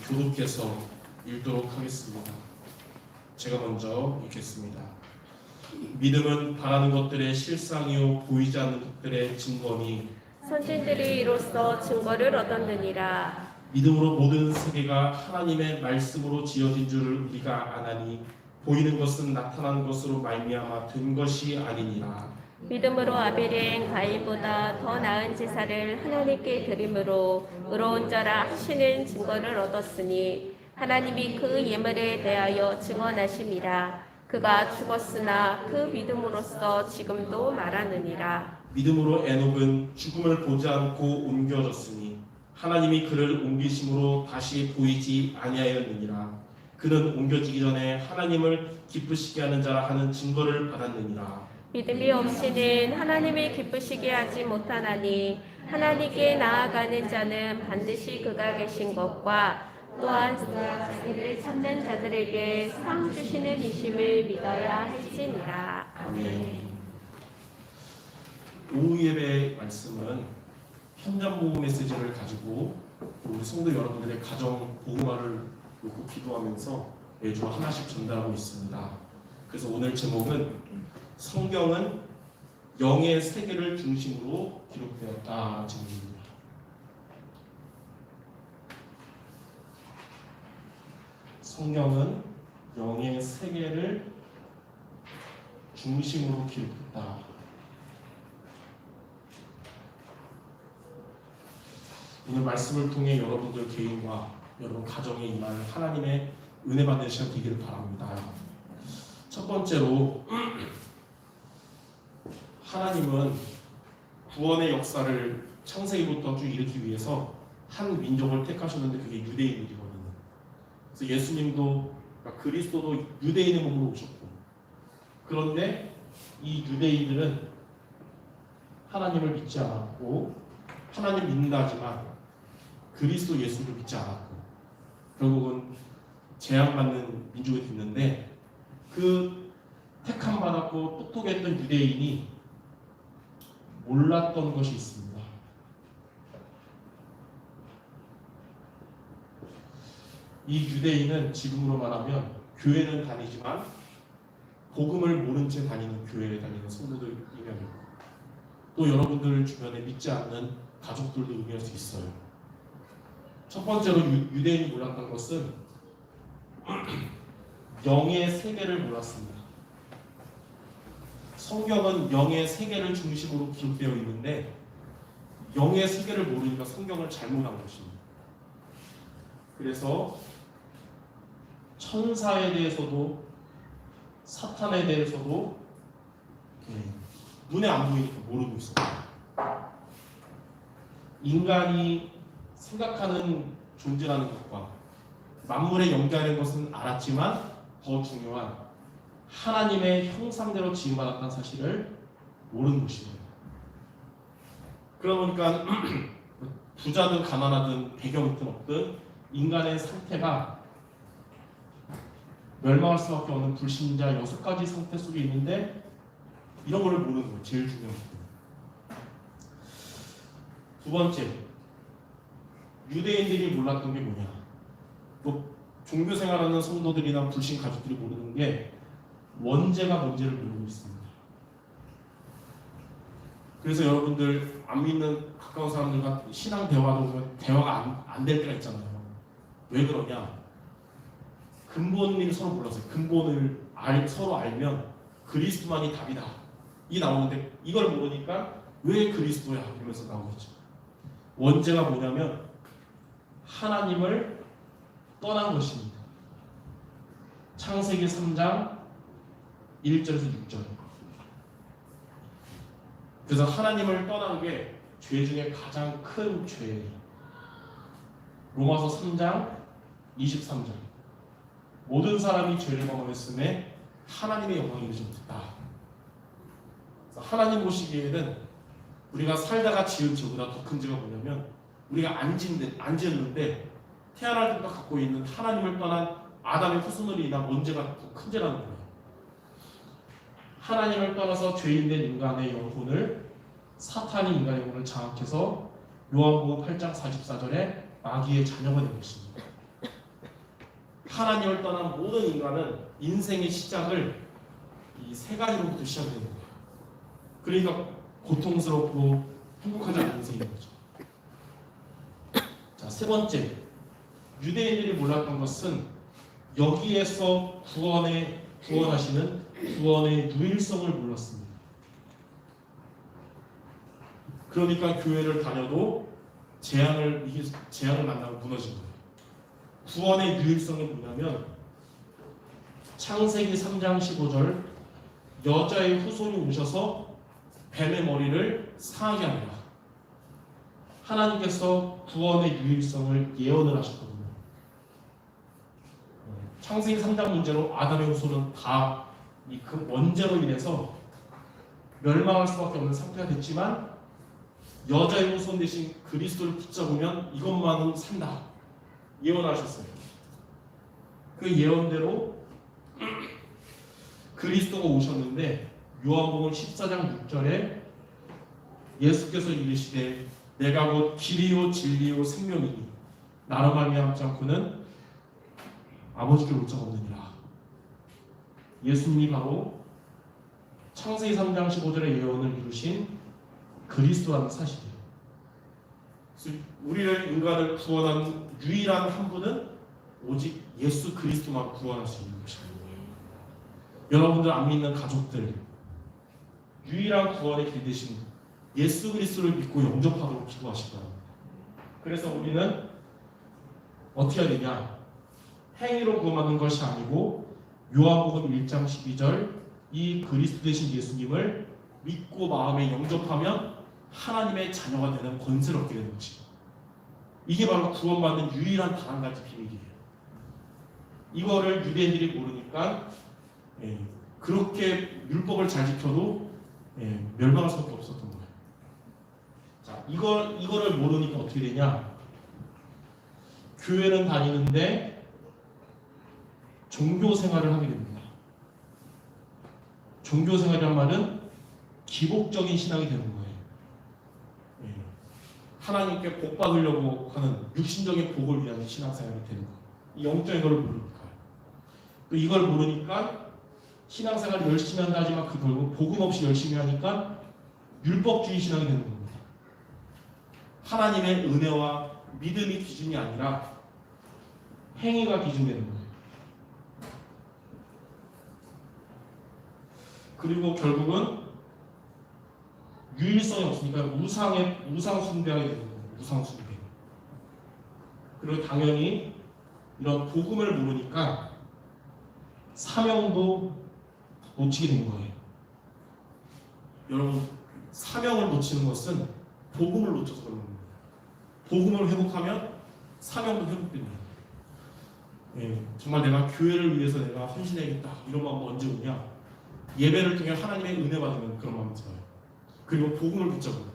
교독해서 읽도록 하겠습니다. 제가 먼저 읽겠습니다. 믿음은 바라는 것들의 실상이요 보이지 않는 것들의 증거니 선진들이 이로써 증거를 얻었느니라. 믿음으로 모든 세계가 하나님의 말씀으로 지어진 줄을 우리가 아나니 보이는 것은 나타난 것으로 말미암아 된 것이 아니니라. 믿음으로 아벨의 가인보다 더 나은 제사를 하나님께 드림으로 의로운 자라 하시는 증거를 얻었으니 하나님이 그 예물에 대하여 증언하심이라. 그가 죽었으나 그 믿음으로써 지금도 말하느니라. 믿음으로 에녹은 죽음을 보지 않고 옮겨졌으니 하나님이 그를 옮기심으로 다시 보이지 아니하였느니라. 그는 옮겨지기 전에 하나님을 기쁘시게 하는 자라 하는 증거를 받았느니라. 믿음이 없이는 하나님을 기쁘시게 하지 못하나니 하나님께 나아가는 자는 반드시 그가 계신 것과 또한 그를 찾는 자들에게 상 주시는 이심을 믿어야 할지니라. 아멘. 오후 예배 말씀은 현장 보호 메시지를 가지고 우리 성도 여러분들의 가정 복음화를 놓고 기도하면서 매주 하나씩 전달하고 있습니다. 그래서 오늘 제목은 성경은 영의 세계를 중심으로 기록되었다 제목입니다. 성경은 영의 세계를 중심으로 기록했다. 오늘 말씀을 통해 여러분들 개인과 여러분 가정에 임할 하나님의 은혜 받는 시간 되기를 바랍니다. 첫 번째로 하나님은 구원의 역사를 창세기부터 쭉 일으키기 위해서 한 민족을 택하셨는데 그게 유대인들이거든요. 그래서 예수님도 그리스도도 유대인의 몸으로 오셨고, 그런데 이 유대인들은 하나님을 믿지 않았고 하나님 믿는다 하지만 그리스도 예수를 믿지 않았고 결국은 재앙받는 민족이 됐는데, 그 택함 받았고 똑똑했던 유대인이 몰랐던 것이 있습니다. 이 유대인은 지금으로 말하면 교회는 다니지만 복음을 모른 채 다니는 교회에 다니는 성도들 의미하고, 또 여러분들 주변에 믿지 않는 가족들도 의미할 수 있어요. 첫 번째로 유대인이 몰랐던 것은 영의 세계를 몰랐습니다. 성경은 영의 세계를 중심으로 기록되어 있는데 영의 세계를 모르니까 성경을 잘못한 것입니다. 그래서 천사에 대해서도 사탄에 대해서도 눈에 안 보이니까 모르고 있어요. 인간이 생각하는 존재라는 것과 만물에 연결된 것은 알았지만 더 중요한 하나님의 형상대로 지음받았다는 사실을 모르는 것입니다. 그러니까 부자든 가난하든 배경 있든 없든 인간의 상태가 멸망할 수밖에 없는 불신자 6가지 상태 속에 있는데 이런 걸 모르는 거예요. 제일 중요한 거. 두 번째, 유대인들이 몰랐던 게 뭐냐? 또 종교 생활하는 성도들이나 불신 가족들이 모르는 게 원죄가 뭔지를 모르고 있습니다. 그래서 여러분들 안 믿는 가까운 사람들과 신앙 대화도 보면 대화가 안 될 때가 있잖아요. 왜 그러냐? 근본을 서로 몰랐어요. 근본을 서로 알면 그리스도만이 답이다. 이 나오는데 이걸 모르니까 왜 그리스도야? 이러면서 나오겠죠. 원죄가 뭐냐면 하나님을 떠난 것입니다. 창세기 3장 1절에서 6절. 그래서 하나님을 떠난 게 죄 중에 가장 큰 죄예요. 로마서 3장 23절. 모든 사람이 죄를 범했음에 하나님의 영광이 이르지 못했다. 하나님 보시기에는 우리가 살다가 지은 죄보다 더 큰 죄가 뭐냐면 우리가 안 지었는데 태어날 때부터 갖고 있는 하나님을 떠난 아담의 후손으로 인한 원죄가 더 큰 죄라는 거예요. 하나님을 떠나서 죄인된 인간의 영혼을 사탄이 인간의 영혼을 장악해서 요한복음 8장 44절에 마귀의 자녀가 된 것입니다. 하나님을 떠난 모든 인간은 인생의 시작을 이 세 가지로부터 시작되는 거예요. 그러니까 고통스럽고 행복하지 않은 인생인 거죠. 자, 세 번째, 유대인들이 몰랐던 것은 여기에서 구원하시는 구원의 유일성을 몰랐습니다. 그러니까 교회를 다녀도 재앙을 만나고 무너진 거예요. 구원의 유일성이 뭐냐면 창세기 3장 15절 여자의 후손이 오셔서 뱀의 머리를 상하게 합니다. 하나님께서 구원의 유일성을 예언을 하셨거든요. 창세기 3장 문제로 아담의 후손은 다 그 원죄로 인해서 멸망할 수밖에 없는 상태가 됐지만 여자의 후손 대신 그리스도를 붙잡으면 이것만은 산다. 예언하셨어요. 그 예언대로 그리스도가 오셨는데 요한복음 14장 6절에 예수께서 이르시되 내가 곧 길이요 진리요 생명이니 나로 말미암지 않고는 아버지께 올 자가 없느니라. 예수님이 바로 창세기 3장 15절의 예언을 이루신 그리스도라는 사실이에요. 우리를 인간을 구원한 유일한 한 분은 오직 예수 그리스도만 구원할 수 있는 것입니다. 여러분들 안 믿는 가족들 유일한 구원의 길 대신 예수 그리스도를 믿고 영접하도록 기도하시기 바랍니다. 그래서 우리는 어떻게 해야 되냐? 행위로 구원받는 것이 아니고 요한복음 1장 12절 이 그리스도 되신 예수님을 믿고 마음에 영접하면 하나님의 자녀가 되는 권세를 얻게 되는 것입니다. 이게 바로 구원받는 유일한 단 한 가지 비밀이에요. 이거를 유대인들이 모르니까 그렇게 율법을 잘 지켜도 멸망할 수밖에 없었던 거예요. 자, 이거를 모르니까 어떻게 되냐? 교회는 다니는데 종교 생활을 하게 됩니다. 종교 생활이란 말은 기복적인 신앙이 되는 거예요. 하나님께 복 받으려고 하는 육신적인 복을 위한 신앙생활이 되는 거예요. 이 영적인 걸 모르니까. 또 이걸 모르니까 신앙생활을 열심히 한다 하지만 그 결국 복음 없이 열심히 하니까 율법주의 신앙이 되는 겁니다. 하나님의 은혜와 믿음이 기준이 아니라 행위가 기준되는 거예요. 그리고 결국은 유일성이 없으니까 우상 숭배하게 되는 거예요. 우상 숭배. 그리고 당연히 이런 복음을 모르니까 사명도 놓치게 된 거예요. 여러분, 사명을 놓치는 것은 복음을 놓쳐서 그런 겁니다. 복음을 회복하면 사명도 회복됩니다. 정말 내가 교회를 위해서 내가 헌신해야겠다 이런 마음 언제 오냐? 예배를 통해 하나님의 은혜 받으면 그런 마음이 들어요. 그리고 복음을 붙잡고.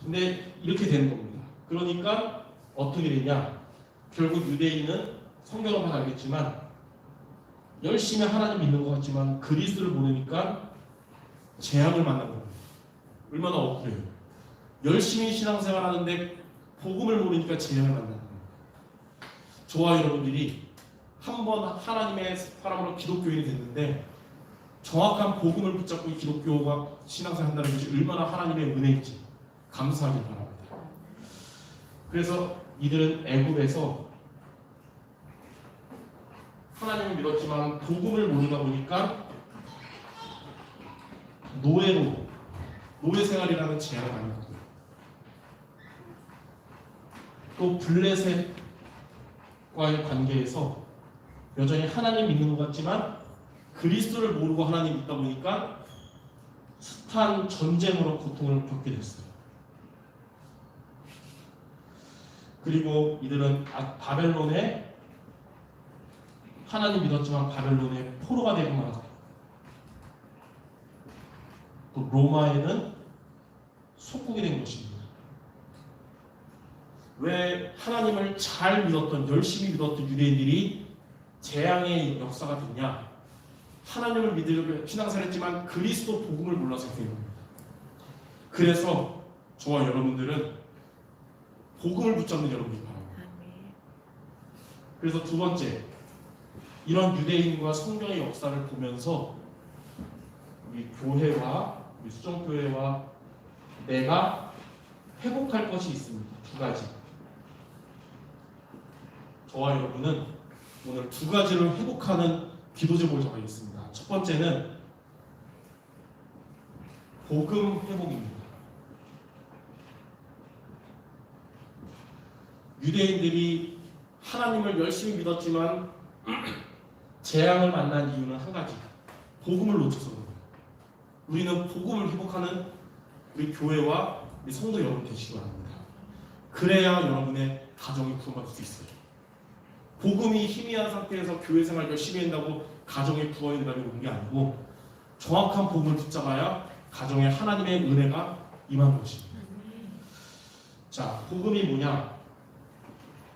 근데 이렇게 되는 겁니다. 그러니까 어떻게 되냐? 결국 유대인은 성경을 봐도 알겠지만 열심히 하나님 믿는 것 같지만 그리스도를 모르니까 재앙을 만난 겁니다. 얼마나 억울해요. 열심히 신앙생활 하는데 복음을 모르니까 재앙을 만나는 겁니다. 저와 여러분들이 한번 하나님의 사람으로 기독교인이 됐는데 정확한 복음을 붙잡고 이 기독교가 신앙생활 한다는 것이 얼마나 하나님의 은혜인지 감사하길 바랍니다. 그래서 이들은 애굽에서 하나님을 믿었지만 복음을 모르다 보니까 노예 생활이라는 재앙을 만났고요. 또 블레셋과의 관계에서 여전히 하나님 믿는 것 같지만 그리스도를 모르고 하나님 믿다 보니까 숱한 전쟁으로 고통을 겪게 됐어요. 그리고 이들은 바벨론에 하나님 믿었지만 바벨론의 포로가 되고 말았고 또 로마에는 속국이 된 것입니다. 왜 하나님을 잘 믿었던 열심히 믿었던 유대인들이 재앙의 역사가 됐냐? 하나님을 믿으려고 신앙생활했지만 그리스도 복음을 몰라서 그런 겁니다. 그래서 저와 여러분들은 복음을 붙잡는 여러분이 바랍니다. 그래서 두 번째, 이런 유대인과 성경의 역사를 보면서 우리 교회와 우리 수정교회와 내가 회복할 것이 있습니다. 두 가지. 저와 여러분은 오늘 두 가지를 회복하는 기도 제목을 정하겠습니다. 첫 번째는 복음 회복입니다. 유대인들이 하나님을 열심히 믿었지만 재앙을 만난 이유는 한 가지, 복음을 놓쳐서 그런 거예요. 우리는 복음을 회복하는 우리 교회와 우리 성도 여러분 되시기 바랍니다. 그래야 여러분의 가정이 구원받을 수 있어요. 복음이 희미한 상태에서 교회 생활 열심히 한다고 가정의 구원이 된다는 게 아니고 정확한 복음을 붙잡아야 가정에 하나님의 은혜가 임하는 것입니다. 자, 복음이 뭐냐?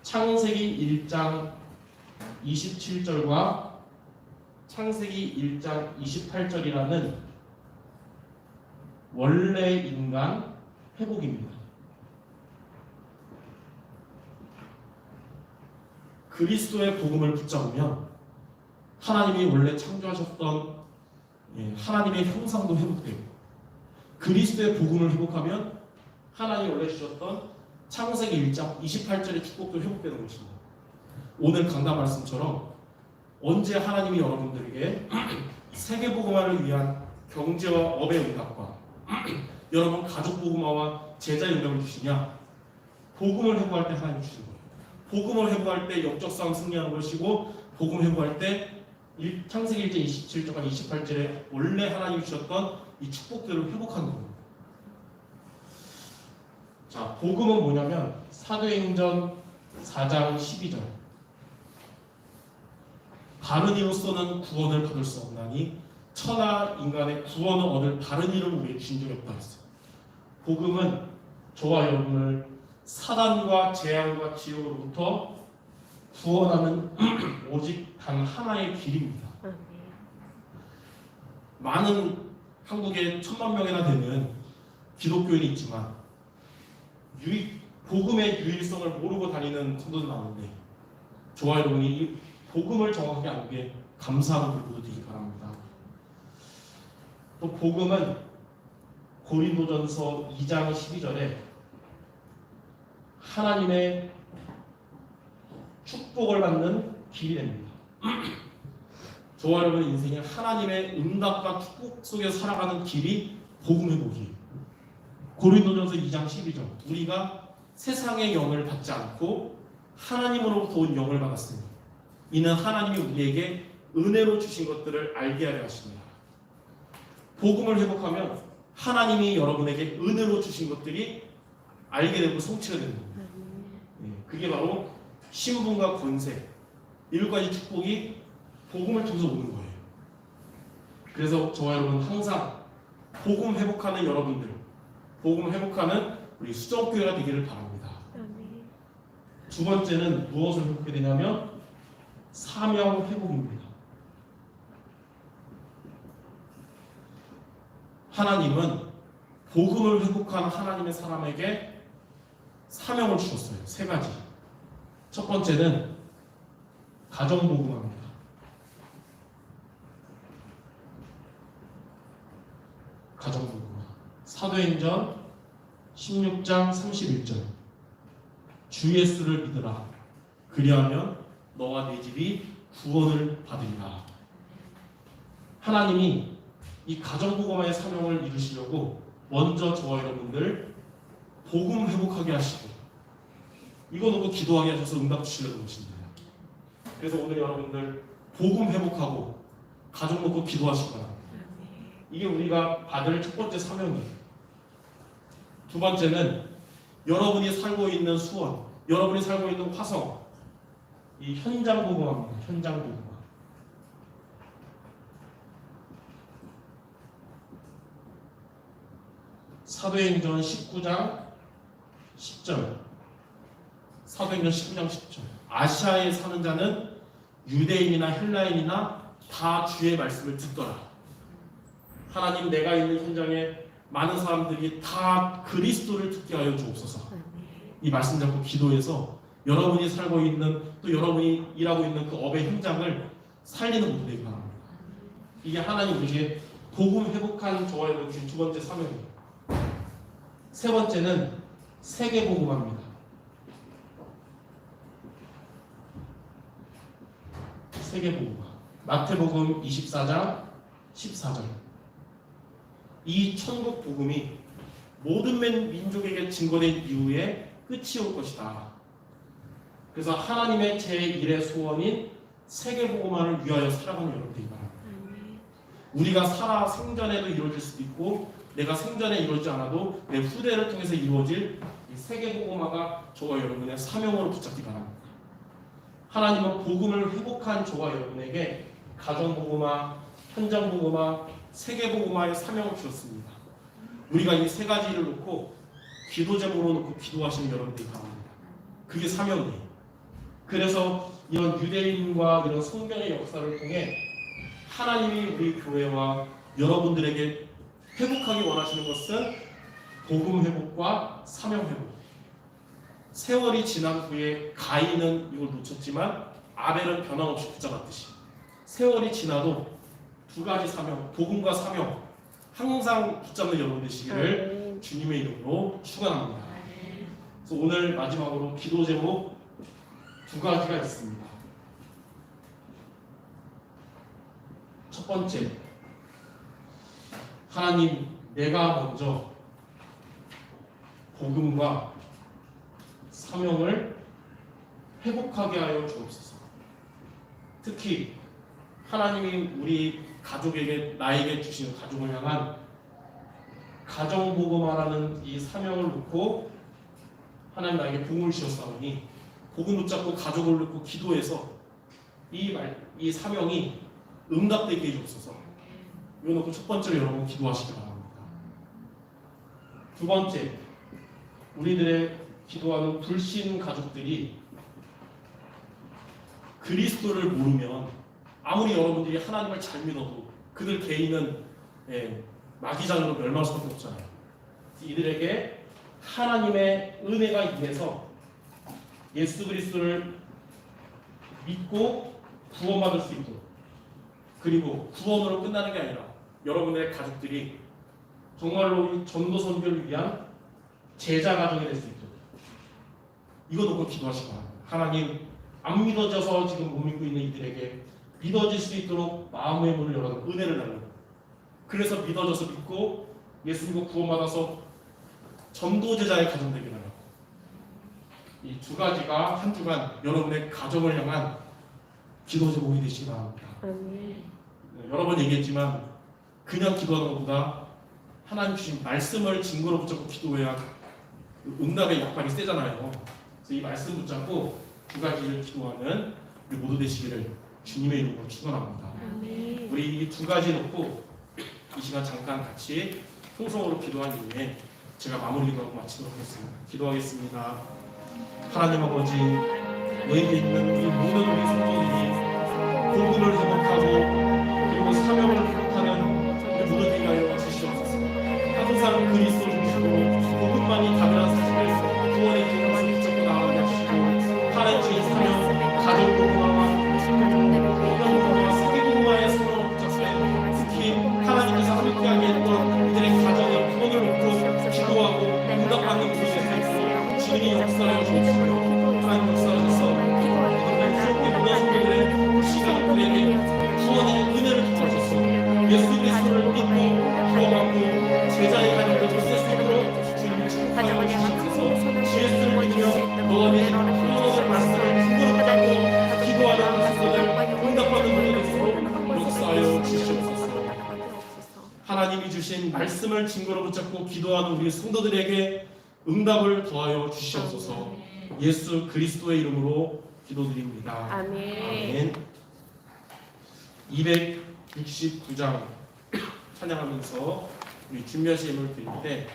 창세기 1장 27절과 창세기 1장 28절이라는 원래 인간 회복입니다. 그리스도의 복음을 붙잡으면 하나님이 원래 창조하셨던 하나님의 형상도 회복되고, 그리스도의 복음을 회복하면 하나님이 원래 주셨던 창세기 1장 28절의 축복도 회복되는 것입니다. 오늘 강단 말씀처럼 언제 하나님이 여러분들에게 세계복음화를 위한 경제와 업의 응답과 여러분 가족 복음화와 제자의 응답을 주시냐? 복음을 회복할 때 하나님 주시는 거예요. 복음을 회복할 때 역적 싸움 승리하는 것이고, 복음 회복할 때 창세기 1장 27절과 28절에 원래 하나님이 주셨던 이 축복들을 회복하는 겁니다. 자, 복음은 뭐냐면 사도행전 4장 12절, 바른 이로서는 구원을 받을 수 없나니 천하 인간의 구원을 얻을 바른 이를 우리에게 주신 적이 없다 했어요. 복음은 저와 여러분을 사단과 재앙과 지옥으로부터 구원하는 오직 단 하나의 길입니다. 많은 한국에 1000만 명이나 되는 기독교인이 있지만 복음의 유일성을 모르고 다니는 성도들 많은데, 저와 여러분이 이 복음을 정확하게 아는 게 감사하는 불보도 되기 바랍니다. 또 복음은 고린도전서 2장 12절에 하나님의 축복을 받는 길이 됩니다. 저와 여러분의 인생이 하나님의 응답과 축복 속에 살아가는 길이 복음의 복이에요. 고린도전서 2장 12절, 우리가 세상의 영을 받지 않고 하나님으로부터 온 영을 받았으니 이는 하나님이 우리에게 은혜로 주신 것들을 알게 하려 하십니다. 복음을 회복하면 하나님이 여러분에게 은혜로 주신 것들이 알게 되고 성취가 되는 겁니다. 그게 바로 신분과 권세, 7가지 축복이 복음을 통해서 오는 거예요. 그래서 저와 여러분 항상 복음 회복하는 여러분들, 복음 회복하는 우리 수정교회가 되기를 바랍니다. 두 번째는 무엇을 회복해야 되냐면 사명 회복입니다. 하나님은 복음을 회복한 하나님의 사람에게 사명을 주셨어요. 3가지. 첫 번째는 가정복음화입니다. 가정복음화. 사도행전 16장 31절, 주 예수를 믿으라. 그리하면 너와 네 집이 구원을 받으리라. 하나님이 이 가정복음화의 사명을 이루시려고 먼저 저와 여러분들 복음 회복하게 하시고, 이거 놓고 기도하게 하셔서 응답 주시려는 것입니다. 그래서 오늘 여러분들 복음 회복하고 가정 놓고 기도하시기 바랍니다. 이게 우리가 받을 첫 번째 사명이에요. 두 번째는 여러분이 살고 있는 수원, 여러분이 살고 있는 화성, 이 현장 복음화입니다. 현장 복음화. 사도행전 19장 10절, 사도행전 19장 10절, 아시아에 사는 자는 유대인이나 헬라인이나 다 주의 말씀을 듣더라. 하나님, 내가 있는 현장에 많은 사람들이 다 그리스도를 듣게 하여 주옵소서. 이 말씀 잡고 기도해서 여러분이 살고 있는 또 여러분이 일하고 있는 그 업의 현장을 살리는 분들이 되기 바랍니다. 이게 하나님 우리에게 복음 회복한 저와 여러분 주신 두 번째 사명이에요. 세 번째는 세계 복음화입니다. 세계 복음화. 마태복음 24장 14절. 이 천국 복음이 모든 민족에게 증거된 이후에 끝이 올 것이다. 그래서 하나님의 제1의 소원인 세계 복음화를 위하여 살아가는 여러분들이 바랍니다. 우리가 살아 생전에도 이루어질 수도 있고 내가 생전에 이루어지지 않아도 내 후대를 통해서 이루어질 이 세계 복음화가 저와 여러분의 사명으로 붙잡기 바랍니다. 하나님은 복음을 회복한 저와 여러분에게 가정 복음화, 현장 복음화, 세계 복음화의 사명을 주셨습니다. 우리가 이 세 가지를 놓고 기도 제목으로 놓고 기도하시는 여러분들이 바랍니다. 그게 사명이에요. 그래서 이런 유대인과 이런 성경의 역사를 통해 하나님이 우리 교회와 여러분들에게 회복하기 원하시는 것은 복음 회복과 사명 회복. 세월이 지난 후에 가인은 이걸 놓쳤지만 아벨은 변함없이 붙잡았듯이 세월이 지나도 두 가지 사명, 복음과 사명 항상 붙잡는 여러분 되시기를 주님의 이름으로 축원합니다. 그래서 오늘 마지막으로 기도 제목 두 가지가 있습니다. 첫 번째, 하나님, 내가 먼저 복음과 사명을 회복하게 하여 주옵소서. 특히 하나님이 우리 가족에게, 나에게 주신 가족을 향한 가정복음화라는 이 사명을 놓고 하나님 나에게 복음을 주셨사오니 복음 붙잡고 가족을 놓고 기도해서 이 사명이 응답되게 해주옵소서. 이거 놓고 첫 번째로 여러분 기도하시기 바랍니다. 두 번째, 우리들의 기도하는 불신 가족들이 그리스도를 모르면 아무리 여러분들이 하나님을 잘 믿어도 그들 개인은 마귀장으로 멸망할 수밖에 없잖아요. 이들에게 하나님의 은혜가 임해서 예수 그리스도를 믿고 구원받을 수 있도록, 그리고 구원으로 끝나는 게 아니라 여러분의 가족들이 정말로 이 전도 선교를 위한 제자 가정이 될 수 있도록 이거 놓고 기도하시기 바랍니다. 하나님, 안 믿어져서 지금 못 믿고 있는 이들에게 믿어질 수 있도록 마음의 문을 열어 은혜를 달라고. 그래서 믿어져서 믿고 예수 믿고 구원받아서 전도 제자의 가정 되게 달라고. 이 두 가지가 한 주간 여러분의 가정을 향한 기도 제목이 되시기 바랍니다. 여러 번 얘기했지만 그냥 기도하는 것보다 하나님 주신 말씀을 증거로 붙잡고 기도해야 응답의 약발이 세잖아요. 그래서 이 말씀 붙잡고 두 가지를 기도하는 우리 모두 되시기를 주님의 이름으로 축원합니다. 우리 이 두 가지 놓고 이 시간 잠깐 같이 통성으로 기도한 이후에 제가 마무리 기도하고 마치도록 하겠습니다. 기도하겠습니다. 하나님 아버지, 너희에 있는 이 모든 우리 성도들이 복음을 회복하고 그리고 사명을 회복하는 우리 모두 되게 하여 주시옵소서. 항상 그리스도 중심으로 복음만이 답이라는 사실을 구원의 길을 붙잡고 나아가게 하시고 하나님 주신 사명, 가정 복음화와 현장 복음화, 세계 복음화의 사명을 붙잡되 특히 하나님께서 함께하게 했던 이들의 가정의 구원을 놓고 기도하고 응답받는 분이 될 수 있도록 주님이 역사하여 주옵소서. 하나님 역사하셔서 이들의 무너진 시간들에게 구원의 은혜를 주옵소서. 예수 그리스도를 믿고 구원받고 제자의 가정을 쓸 수 있도록 주님이 축복하여 주시옵소서. 예수를 믿으며 너와 내 하나님의 말씀을 힘으로 받고 기도하는 성도들 응답받는 분이 될수록 역사하여 주시옵소서. 하나님이 주신 말씀을 증거로 붙잡고 기도하는 우리 성도들에게 응답을 더하여 주시옵소서. 예수 그리스도의 이름으로 기도드립니다. 아멘. 269장 찬양하면서 우리 준비하신 예물을 드릴 때